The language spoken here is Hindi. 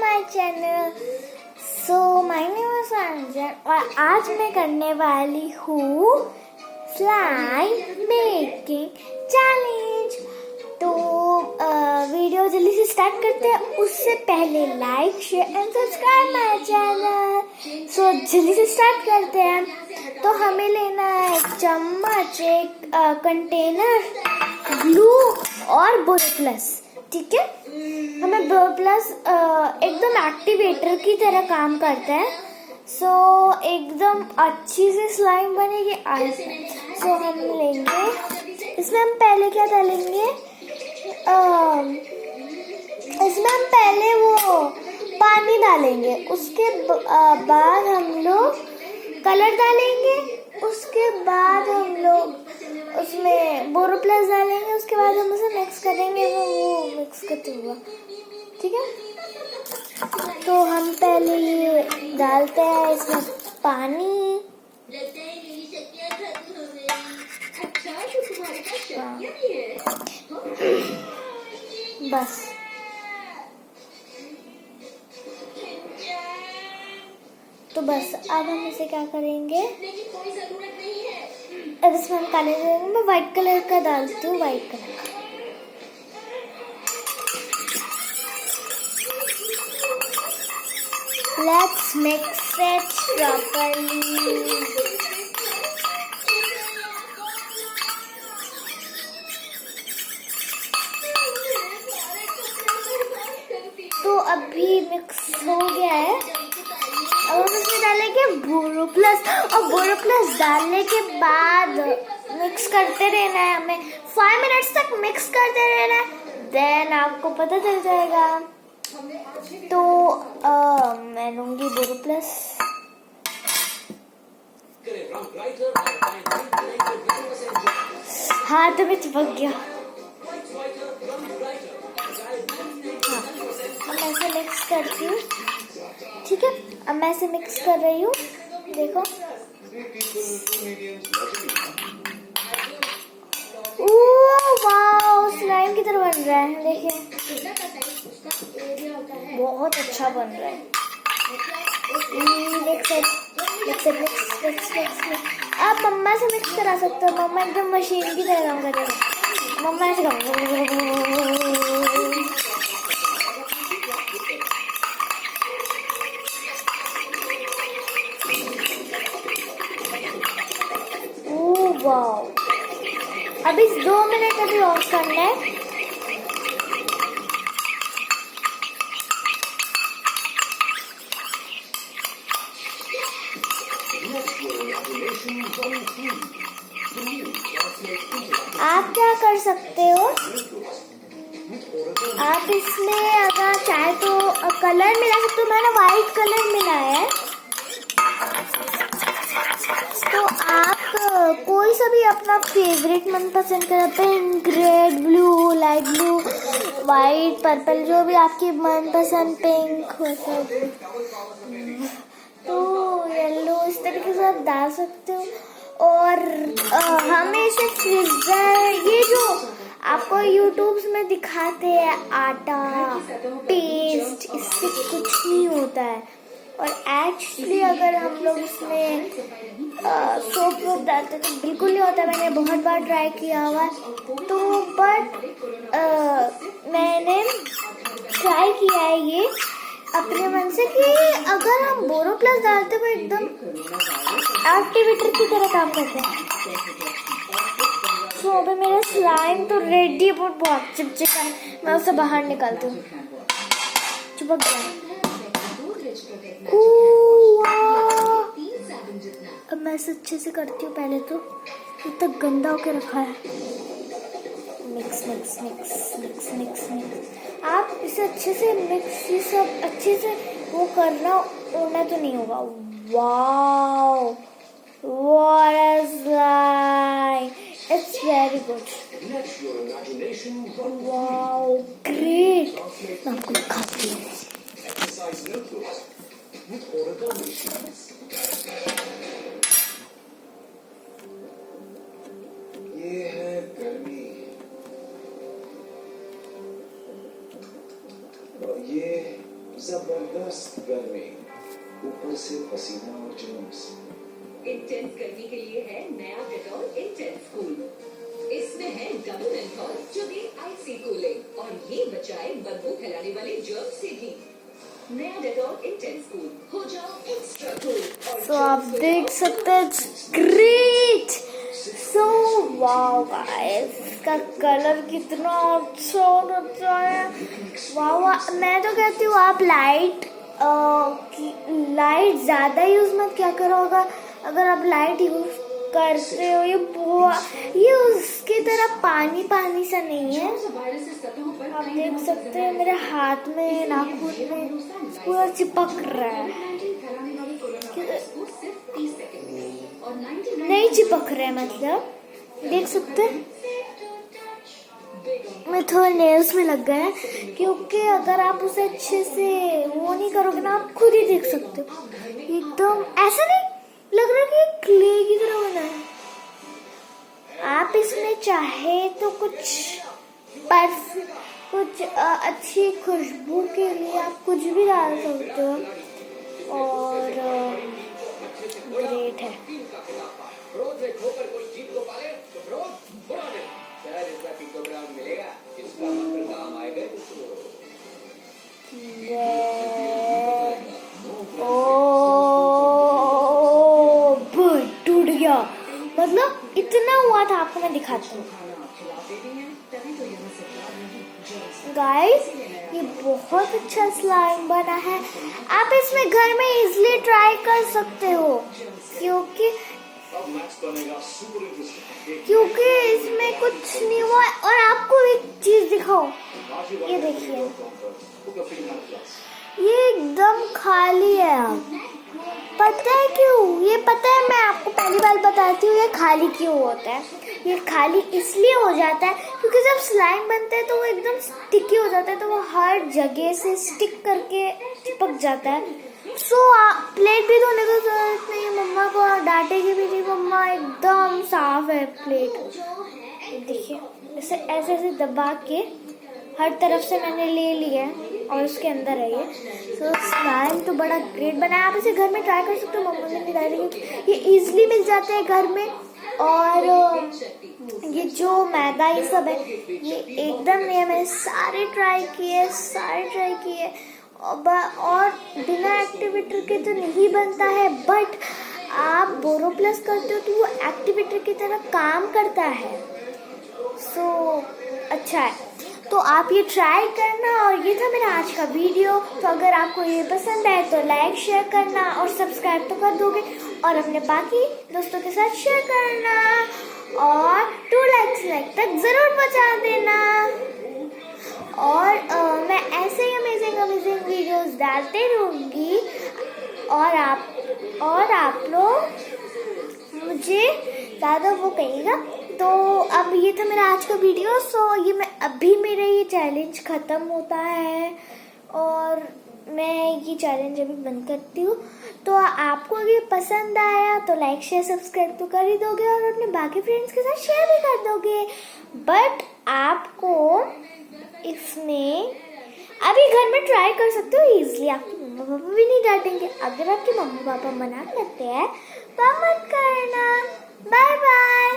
My channel. So my name is Anjan और आज मैं करने वाली हूँ स्लाइम मेकिंग चैलेंज। तो वीडियो जल्दी से स्टार्ट करते हैं। उससे पहले like share and subscribe my channel. So जल्दी से स्टार्ट करते हैं। तो हमें लेना है एक चम्मच, एक कंटेनर, ग्लू और बोरोप्लस। ठीक है, हमें बोरोप्लस एकदम एक्टिवेटर की तरह काम करता है। सो एकदम अच्छी से स्लाइम बनेगी आज। सो हम लेंगे, इसमें हम पहले क्या डालेंगे, इसमें हम पहले वो पानी डालेंगे। उसके बाद हम लोग कलर डालेंगे। उसके बाद हम लोग उसमें बोरोप्लस डालेंगे। उसके बाद हम उसे मिक्स करेंगे। वो मिक्स करते हुआ, ठीक है। तो हम पहले ये डालते हैं इसमें पानी। बस तो बस अब हम इसे क्या करेंगे, अब इसमें हम काले कलर, मैं व्हाइट कलर का डालती हूँ, व्हाइट कलर का। Let's mix it properly. तो अभी मिक्स हो गया है। अब हम इसमें डालेंगे बोरोप्लस, और बोरोप्लस डालने के बाद मिक्स करते रहना है। हमें 5 मिनट्स तक मिक्स करते रहना है, देन आपको पता चल जाएगा। तो मैं लूंगी बोरोप्लस। हाथ में चिपक गया। अब मैं इसे मिक्स करती हूँ, ठीक है। अब मैं इसे मिक्स कर रही हूँ, देखो। वाओ, स्लाइम की तरह बन रहा है, देखिए बहुत अच्छा बन रहा है। आप मम्मा से मिक्स करा सकते हो। मम्मा एकदम मशीन की तरह काम करेगी। मम्मा ऐसे वाओ। अभी 2 मिनट अभी ऑफ करना है। आप क्या कर सकते हो, आप इसमें अगर चाहे तो कलर मिला सकते हो। मैंने व्हाइट कलर मिलाया है। तो आप कोई सा भी अपना फेवरेट मनपसंद का, pink, red, blue, light blue, white, purple, जो भी आपकी मनपसंद, पिंक हो सकता, तो येलो, इस तरीके से आप डाल सकते हो। और हमें इसे फ्रीजर, ये जो आपको यूट्यूब्स में दिखाते हैं आटा पेस्ट, इससे कुछ नहीं होता है। और एक्चुअली अगर हम लोग इसमें सोप वोप डालते तो बिल्कुल नहीं होता। मैंने बहुत बार ट्राई किया हुआ है। तो बट मैंने ट्राई किया है ये अपने मन से कि अगर हम बोरोप्लस डालते हुए एकदम एक्टिवेटर की तरह काम करते हैं। तो अभी मेरा स्लाइम तो रेडी, बहुत चिपचिपा है। मैं उसे बाहर निकालती हूँ, चिपक गया। अब मैं इसे अच्छे से करती हूँ। पहले तो इतना गंदा होके रखा है। Mix mix mix mix mix mix. आप इसे अच्छे से मिक्स, ये सब अच्छे से वो करना, उड़ना तो नहीं होगा। Wow, what a slime! It's very good. Wow, great! मैं आपको दिखाती हूँ। ये है गर्मी और ये जबरदस्त गर्मी, ऊपर से पसीना और जुलूस। इंटेंस गर्मी के लिए है नया डेटॉल इंटेंस कूल। इसमें है डबल मेंथॉल जो दे आइसी कूलिंग और ये बचाए बदबू फैलाने वाले जर्म से भी। नया डेटॉल इंटेंस कूल, हो जाओ एक्स्ट्रा कूल। सो आप देख सकते हैं, ग्रेट। सो वाओ गाइस, इसका कलर कितना अच्छा है। वाओ, मैं तो कहती हूँ आप लाइट ज्यादा यूज मत क्या करो। अगर आप लाइट यूज करते हो, ये उसकी तरह पानी पानी सा नहीं है। आप देख सकते हैं मेरे हाथ में, नाखून में पूरा चिपक रहा है। नहीं चिपक रहा है, मतलब देख सकते हैं मैं थोड़ा नेल्स में लग गया है, क्योंकि अगर आप उसे अच्छे से वो नहीं करोगे ना, आप खुद ही देख सकते हो एकदम ऐसा नहीं लग रहा कि क्ले की तरह बना है। आप इसमें चाहे तो कुछ अच्छी खुशबू के लिए आप कुछ भी डाल सकते हो, और ग्रेट है। रोज एक होकर कोई जीत को पाले तो रोज बुरा दे। शायद इसका पिकोग्राम मिलेगा, इसका मंत्र काम आएगा। टूट गया, मतलब इतना हुआ था। आपको मैं दिखाती हूँ गाइस, ये बहुत अच्छा स्लाइम बना है। आप इसमें घर में इजीली ट्राई कर सकते हो, क्योंकि इसमें कुछ नहीं हुआ। और आपको एक चीज दिखाओ, ये देखिए, ये एकदम खाली है। पता है क्यों? ये पता है, मैं आपको पहली बार बताती हूँ ये खाली क्यों होता है। ये खाली इसलिए हो जाता है क्योंकि जब स्लाइम बनता है तो वो एकदम स्टिकी हो जाता है, तो वो हर जगह से स्टिक करके चिपक जाता है। प्लेट भी धोने की जरूरत नहीं है, मम्मा को डांटेगी भी नहीं, मम्मा एकदम साफ है प्लेट। देखिए ऐसे ऐसे दबा के हर तरफ से मैंने ले लिया है और उसके अंदर है ये। स्लाइम तो बड़ा ग्रेट बना है, आप इसे घर में ट्राई कर सकते हो। मम्मा ने बताया कि ये इजीली मिल जाते हैं घर में, और ये जो मैदा ये सब है ये एकदम नहीं है। मैंने सारे ट्राई किए और बिना एक्टिवेटर के तो नहीं बनता है, बट आप बोरोप्लस करते हो तो वो एक्टिवेटर की तरह काम करता है। अच्छा है, तो आप ये ट्राई करना। और ये था मेरा आज का वीडियो। तो अगर आपको ये पसंद आए तो लाइक शेयर करना और सब्सक्राइब तो कर दोगे, और अपने बाकी दोस्तों के साथ शेयर करना, और 2 लाइक तक जरूर पहुंचा देना। और मैं ऐसे ही अमेजिंग वीडियोस डालते रहूंगी, और आप लोग मुझे ज़्यादा वो कहिएगा। तो अब ये था मेरा आज का वीडियो। ये अभी मेरा ये चैलेंज ख़त्म होता है, और मैं ये चैलेंज अभी बंद करती हूँ। तो आपको अगर ये पसंद आया तो लाइक शेयर सब्सक्राइब तो कर ही दोगे, और अपने बाकी फ्रेंड्स के साथ शेयर भी कर दोगे। बट आपको इसमें अभी घर में ट्राई कर सकते हो इजीली, आपके मम्मा पापा भी नहीं डांटेंगे। अगर आपके मम्मा पापा मना करते हैं तो मत करना। Bye bye.